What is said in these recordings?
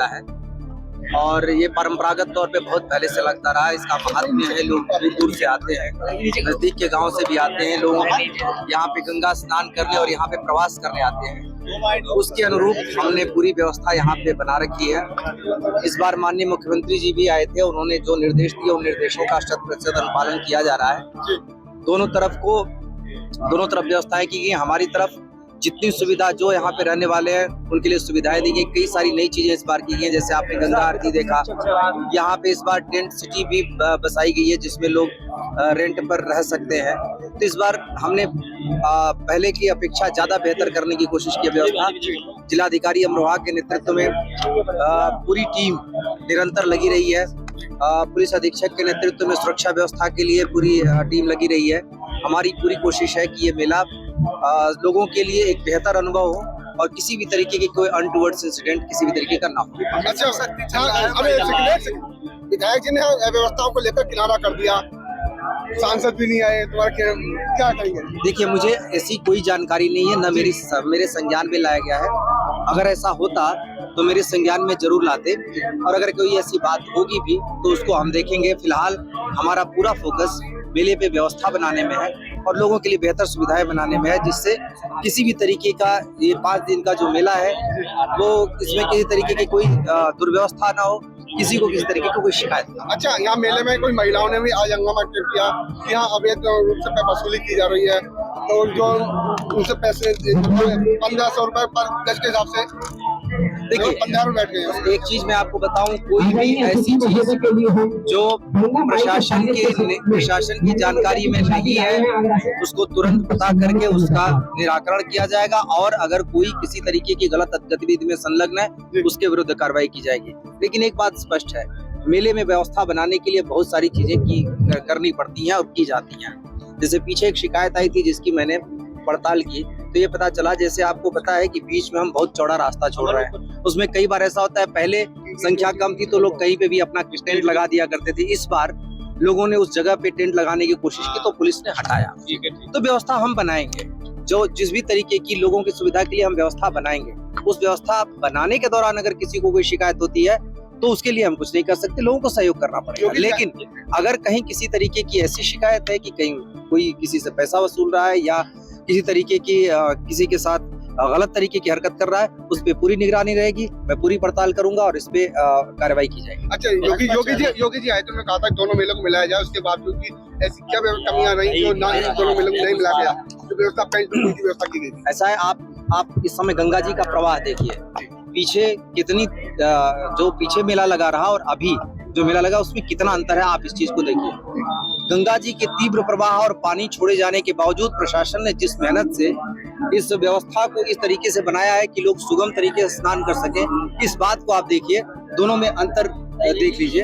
मेला है और ये परंपरागत तौर पे बहुत पहले से लगता रहा है। इसका महात्म्य है, लोग दूर दूर से आते हैं, नजदीक के गांव से भी आते हैं लोग यहाँ पे गंगा स्नान करने और यहाँ पे प्रवास करने आते हैं। उसके अनुरूप हमने पूरी व्यवस्था यहाँ पे बना रखी है। इस बार माननीय मुख्यमंत्री जी भी आए थे, उन्होंने जो निर्देश दिए उन निर्देशों का 100% अनुपालन किया जा रहा है। दोनों तरफ व्यवस्थाएं की गई। हमारी तरफ जितनी सुविधा जो यहाँ पे रहने वाले हैं उनके लिए सुविधाएं दी गई। कई सारी नई चीजें इस बार की गई हैं, जैसे आपने गंगा आरती देखा। यहाँ पे इस बार टेंट सिटी भी बसाई गई है जिसमें लोग रेंट पर रह सकते हैं। तो इस बार हमने पहले की अपेक्षा ज्यादा बेहतर करने की कोशिश की। व्यवस्था जिलाधिकारी अमरोहा के नेतृत्व में पूरी टीम निरंतर लगी रही है। पुलिस अधीक्षक के नेतृत्व में सुरक्षा व्यवस्था के लिए पूरी टीम लगी रही है। हमारी पूरी कोशिश है कि ये मेला लोगों के लिए एक बेहतर अनुभव हो और किसी भी तरीके की कोई अनटूवर्ड्स इंसिडेंट किसी भी तरीके का ना हो। विधायक जी ने व्यवस्थाओं को लेकर किनारा कर दिया, सांसद भी नहीं आए, तो क्या कहेंगे? देखिए, मुझे ऐसी कोई जानकारी नहीं है, न मेरे संज्ञान में लाया गया है। अगर ऐसा होता तो मेरे संज्ञान में जरूर लाते और अगर कोई ऐसी बात होगी भी तो उसको हम देखेंगे। फिलहाल हमारा पूरा फोकस मेले पे व्यवस्था बनाने में है और लोगों के लिए बेहतर सुविधाएं बनाने में है, जिससे किसी भी तरीके का ये 5 दिन का जो मेला है वो इसमें किसी तरीके की कोई दुर्व्यवस्था ना हो, किसी को किसी तरीके की कोई शिकायत ना। अच्छा, यहाँ मेले में कोई महिलाओं ने भी आज हंगामा किया कि यहाँ अवैध रूप से वसूली की जा रही है, तो जो उनसे पैसे 1500 रुपए पर गज के हिसाब से देखिए, 15 बैठ गए। एक चीज मैं आपको बताऊं, कोई भी ऐसी चीज जो प्रशासन की जानकारी में नहीं है उसको तुरंत पता करके उसका निराकरण किया जाएगा और अगर कोई किसी तरीके की गलत गतिविधि में संलग्न है उसके विरुद्ध कार्रवाई की जाएगी। लेकिन एक बात स्पष्ट है, मेले में व्यवस्था बनाने के लिए बहुत सारी चीजें करनी पड़ती हैं और की जाती हैं। जैसे पीछे एक शिकायत आई थी जिसकी मैंने पड़ताल की तो ये पता चला, जैसे आपको पता है कि बीच में हम बहुत चौड़ा रास्ता छोड़ रहे हैं। उसमें कई बार ऐसा होता है, पहले संख्या कम थी तो लोग कहीं पे भी अपना टेंट लगा दिया करते थे। इस बार लोगों ने उस जगह पे टेंट लगाने की कोशिश की तो पुलिस ने हटाया। तो व्यवस्था हम बनाएंगे, जो जिस भी तरीके की लोगों की सुविधा के लिए हम व्यवस्था बनाएंगे, उस व्यवस्था बनाने के दौरान अगर किसी को कोई शिकायत होती है तो उसके लिए हम कुछ नहीं कर सकते, लोगों को सहयोग करना पड़ेगा। लेकिन अगर कहीं किसी तरीके की ऐसी शिकायत है कि कहीं कोई किसी से पैसा वसूल रहा है या किसी तरीके की किसी के साथ गलत तरीके की हरकत कर रहा है, उस पे पूरी निगरानी रहेगी। मैं पूरी पड़ताल करूंगा और इस पे कार्रवाई की जाएगी। अच्छा, योगी जी आए तो उन्होंने कहा था दोनों मेलों को मिलाया जाए, उसके बावजूद भी ऐसी क्या कमियां रही जो ना दोनों मेलों को नहीं मिलाया गया, जो व्यवस्था की व्यवस्था की गई? ऐसा है, आप इस समय गंगा जी का प्रवाह देखिए, पीछे कितनी जो पीछे मेला लगा रहा और अभी जो मेला लगा उसमें कितना अंतर है, आप इस चीज को देखिए। गंगा जी के तीव्र प्रवाह और पानी छोड़े जाने के बावजूद प्रशासन ने जिस मेहनत से इस व्यवस्था को इस तरीके से बनाया है कि लोग सुगम तरीके से स्नान कर सके, इस बात को आप देखिए, दोनों में अंतर देख लीजिए।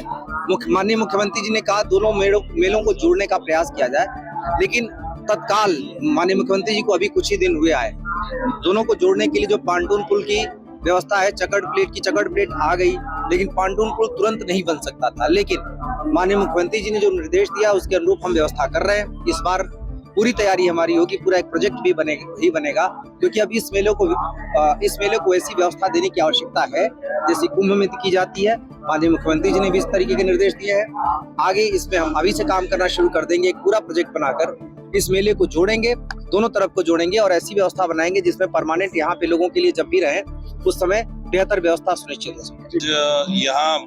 माननीय मुख्यमंत्री जी ने कहा दोनों मेलों को जोड़ने का प्रयास किया जाए, लेकिन तत्काल माननीय मुख्यमंत्री जी को अभी कुछ ही दिन हुए आए, दोनों को जोड़ने के लिए जो पांटून पुल की व्यवस्था है, चकड़ प्लेट आ गई, लेकिन पांटून पुल तुरंत नहीं बन सकता था। लेकिन माननीय मुख्यमंत्री जी ने जो निर्देश दिया उसके अनुरूप हम व्यवस्था कर रहे हैं। इस बार पूरी तैयारी हमारी होगी, पूरा एक प्रोजेक्ट भी बनेगा क्योंकि अब इस मेले को ऐसी व्यवस्था देने की आवश्यकता है जैसी कुंभ में की जाती है। माननीय मुख्यमंत्री जी ने भी इस तरीके के निर्देश दिए हैं। आगे इसमें हम अभी से काम करना शुरू कर देंगे, एक पूरा प्रोजेक्ट बनाकर इस मेले को जोड़ेंगे, दोनों तरफ को जोड़ेंगे और ऐसी व्यवस्था बनाएंगे जिसमें परमानेंट यहाँ पे लोगों के लिए जब भी रहें उस समय बेहतर व्यवस्था सुनिश्चित हो सके। यहाँ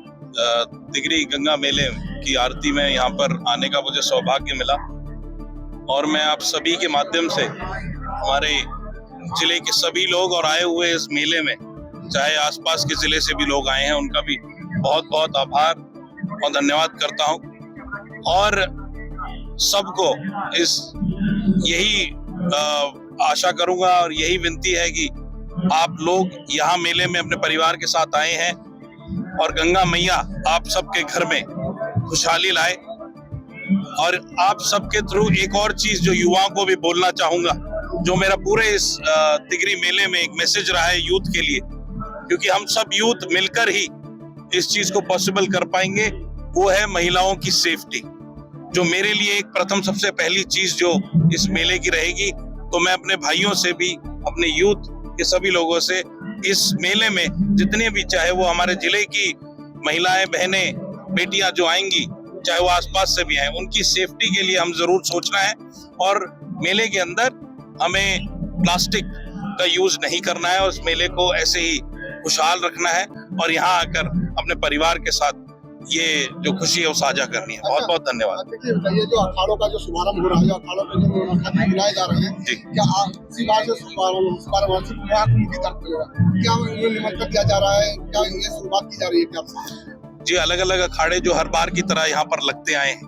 तिगरी गंगा मेले की आरती में यहाँ पर आने का मुझे सौभाग्य मिला और मैं आप सभी के माध्यम से हमारे जिले के सभी लोग और आए हुए इस मेले में चाहे आसपास के जिले से भी लोग आए हैं उनका भी बहुत बहुत आभार और धन्यवाद करता हूँ और सबको यही आशा करूंगा और यही विनती है कि आप लोग यहाँ मेले में अपने परिवार के साथ आए हैं और गंगा मैया आप सबके घर में खुशहाली लाए। और आप सबके थ्रू एक और चीज जो युवाओं को भी बोलना चाहूंगा, जो मेरा पूरे इस तिगरी मेले में एक मैसेज रहा है यूथ के लिए, क्योंकि हम सब यूथ मिलकर ही इस चीज को पॉसिबल कर पाएंगे, वो है महिलाओं की सेफ्टी, जो मेरे लिए एक प्रथम सबसे पहली चीज जो इस मेले की रहेगी। तो मैं अपने भाइयों से भी, अपने यूथ के सभी लोगों से इस मेले में जितने भी, चाहे वो हमारे जिले की महिलाएं, बहनें, बेटियां जो आएंगी, चाहे वो आसपास से भी आए, उनकी सेफ्टी के लिए हम जरूर सोचना है। और मेले के अंदर हमें प्लास्टिक का यूज नहीं करना है और इस मेले को ऐसे ही खुशहाल रखना है और यहाँ आकर अपने परिवार के साथ ये जो खुशी है वो साझा करनी है। बहुत बहुत धन्यवाद। देखिए बताइए, जो अखाड़ों का जो शुभारंभ हो रहा है, अखाड़ों पे जो मुलाकात बुलाए जा रहे हैं, क्या इसी बार से शुभारंभ की तरफ क्या उन्हें निमंत्रण दिया जा रहा है, क्या ये शुरुआत की जा रही है क्या? जी, अलग अलग अखाड़े जो हर बार की तरह यहाँ पर लगते आए हैं,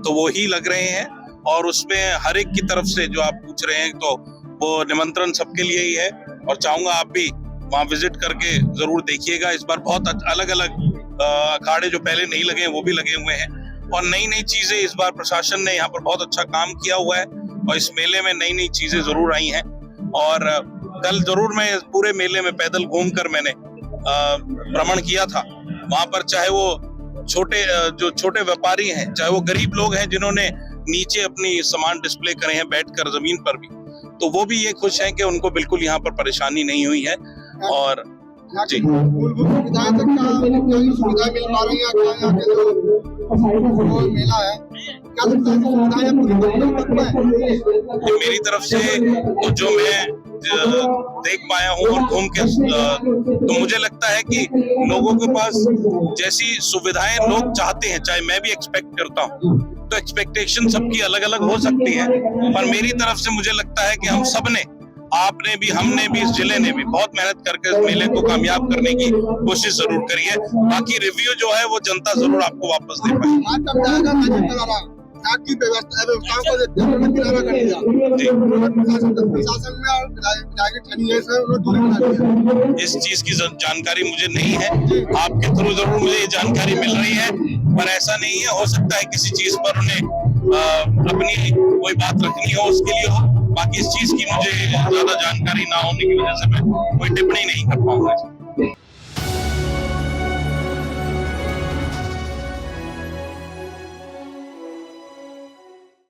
तो वो ही लग रहे हैं और उसमें हर एक की तरफ से जो आप पूछ रहे हैं, तो वो निमंत्रण सबके लिए ही है और चाहूंगा आप भी वहाँ विजिट करके जरूर देखिएगा। इस बार बहुत अलग अलग अखाड़े जो पहले नहीं लगे हैं वो भी लगे हुए हैं और नई नई चीजें इस बार प्रशासन ने यहाँ पर बहुत अच्छा काम किया हुआ है और इस मेले में नई नई चीजें जरूर आई हैं। और कल जरूर मैं पूरे मेले में पैदल घूमकर मैंने भ्रमण किया था। वहां पर चाहे वो छोटे व्यापारी हैं, चाहे वो गरीब लोग हैं जिन्होंने नीचे अपनी सामान डिस्प्ले करे हैं बैठकर जमीन पर भी, तो वो भी ये खुश हैं कि उनको बिल्कुल यहाँ पर परेशानी नहीं हुई है। और जी, मूलभूत सुविधाएं तक क्या सुविधाएं मिल पा रही है? क्या यहाँ के जो मेला है, क्या सुविधाएं मेरी तरफ से तो जो मैं देख पाया हूँ और घूम के, तो मुझे लगता है कि लोगों के पास जैसी सुविधाएं लोग चाहते हैं, चाहे मैं भी एक्सपेक्ट करता हूँ, तो एक्सपेक्टेशन सबकी अलग अलग हो सकती है, पर मेरी तरफ से मुझे लगता है कि हम सब ने, आपने भी, हमने भी, इस जिले ने भी बहुत मेहनत करके इस मेले को कामयाब करने की कोशिश जरूर करी है। बाकी रिव्यू जो है वो जनता जरूर आपको वापस दे पाएगी। इस चीज की जानकारी मुझे नहीं है, आपके थ्रू जरूर मुझे ये जानकारी मिल रही है, पर ऐसा नहीं है, हो सकता है किसी चीज पर उन्हें अपनी कोई बात रखनी हो उसके लिए हो। बाकी इस चीज की मुझे ज्यादा जानकारी ना होने की वजह से मैं कोई टिप्पणी नहीं कर पाऊंगा।